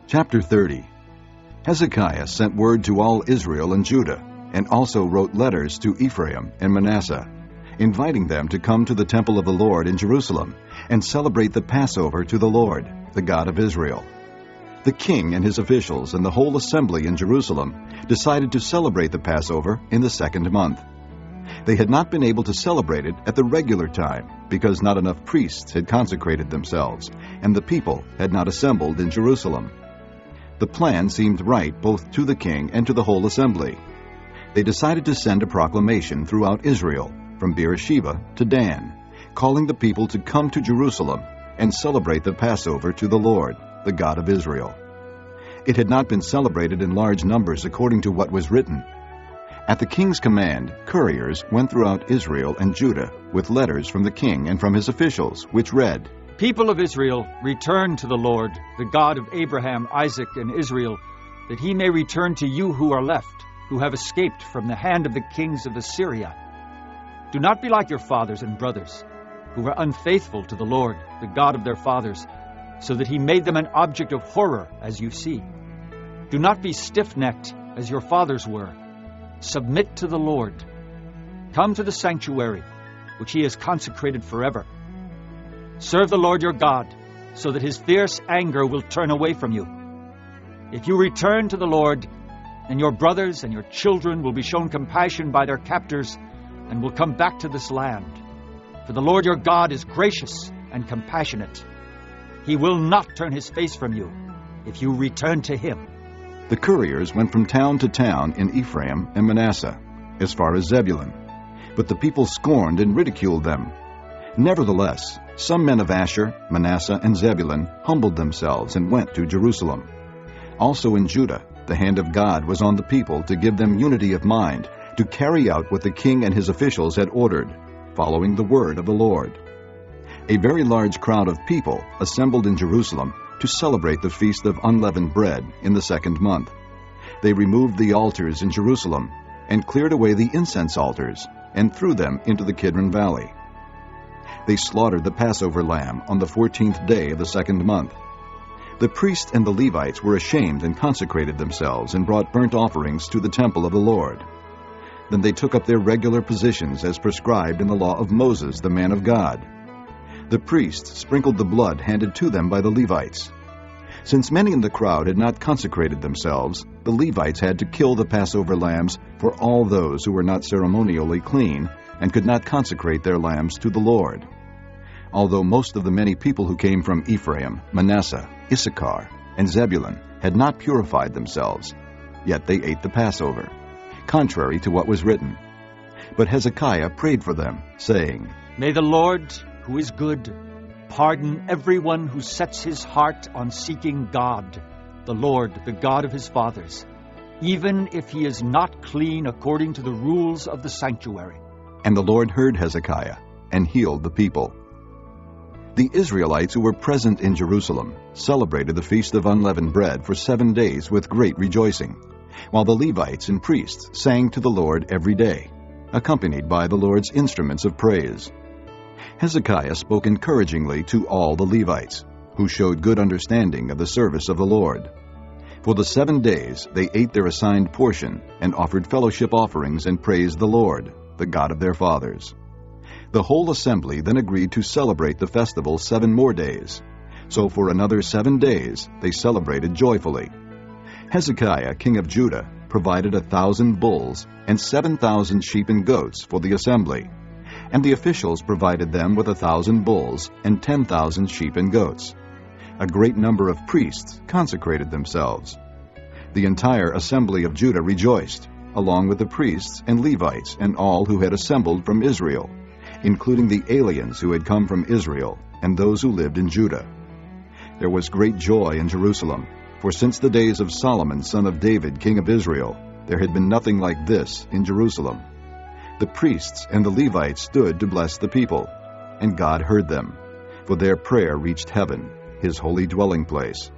Chapter 30. Hezekiah sent word to all Israel and Judah, and also wrote letters to Ephraim and Manasseh, inviting them to come to the temple of the Lord in Jerusalem and celebrate the Passover to the Lord, the God of Israel. The king and his officials and the whole assembly in Jerusalem decided to celebrate the Passover in the 2nd month. They had not been able to celebrate it at the regular time because not enough priests had consecrated themselves, and the people had not assembled in Jerusalem. The plan seemed right both to the king and to the whole assembly. They decided to send a proclamation throughout Israel, from Beersheba to Dan, calling the people to come to Jerusalem and celebrate the Passover to the Lord, the God of Israel. It had not been celebrated in large numbers according to what was written. At the king's command, couriers went throughout Israel and Judah with letters from the king and from his officials, which read, People of Israel, return to the Lord, the God of Abraham, Isaac, and Israel, that he may return to you who are left, who have escaped from the hand of the kings of Assyria. Do not be like your fathers and brothers, who were unfaithful to the Lord, the God of their fathers, so that he made them an object of horror, as you see. Do not be stiff-necked, as your fathers were. Submit to the Lord. Come to the sanctuary, which he has consecrated forever. Serve the Lord your God, so that his fierce anger will turn away from you. If you return to the Lord, then your brothers and your children will be shown compassion by their captors and will come back to this land. For the Lord your God is gracious and compassionate. He will not turn his face from you if you return to him. The couriers went from town to town in Ephraim and Manasseh, as far as Zebulun, but the people scorned and ridiculed them. Nevertheless, some men of Asher, Manasseh, and Zebulun humbled themselves and went to Jerusalem. Also in Judah, the hand of God was on the people to give them unity of mind, to carry out what the king and his officials had ordered, following the word of the Lord. A very large crowd of people assembled in Jerusalem to celebrate the Feast of Unleavened Bread in the 2nd month. They removed the altars in Jerusalem and cleared away the incense altars and threw them into the Kidron Valley. They slaughtered the Passover lamb on the 14th day of the 2nd month. The priests and the Levites were ashamed and consecrated themselves and brought burnt offerings to the temple of the Lord. Then they took up their regular positions as prescribed in the law of Moses, the man of God. The priests sprinkled the blood handed to them by the Levites. Since many in the crowd had not consecrated themselves, the Levites had to kill the Passover lambs for all those who were not ceremonially clean and could not consecrate their lambs to the Lord. Although most of the many people who came from Ephraim, Manasseh, Issachar, and Zebulun had not purified themselves, yet they ate the Passover, contrary to what was written. But Hezekiah prayed for them, saying, May the Lord, who is good, pardon everyone who sets his heart on seeking God, the Lord, the God of his fathers, even if he is not clean according to the rules of the sanctuary. And the Lord heard Hezekiah and healed the people. The Israelites who were present in Jerusalem celebrated the Feast of Unleavened Bread for 7 days with great rejoicing, while the Levites and priests sang to the Lord every day, accompanied by the Lord's instruments of praise. Hezekiah spoke encouragingly to all the Levites, who showed good understanding of the service of the Lord. For the 7 days they ate their assigned portion and offered fellowship offerings and praised the Lord, the God of their fathers. The whole assembly then agreed to celebrate the festival 7 more days. So for another 7 days they celebrated joyfully. Hezekiah, king of Judah, provided 1,000 bulls and 7,000 sheep and goats for the assembly, and the officials provided them with 1,000 bulls and 10,000 sheep and goats. A great number of priests consecrated themselves. The entire assembly of Judah rejoiced, along with the priests and Levites and all who had assembled from Israel, including the aliens who had come from Israel and those who lived in Judah. There was great joy in Jerusalem, for since the days of Solomon, son of David, king of Israel, there had been nothing like this in Jerusalem. The priests and the Levites stood to bless the people, and God heard them, for their prayer reached heaven, his holy dwelling place.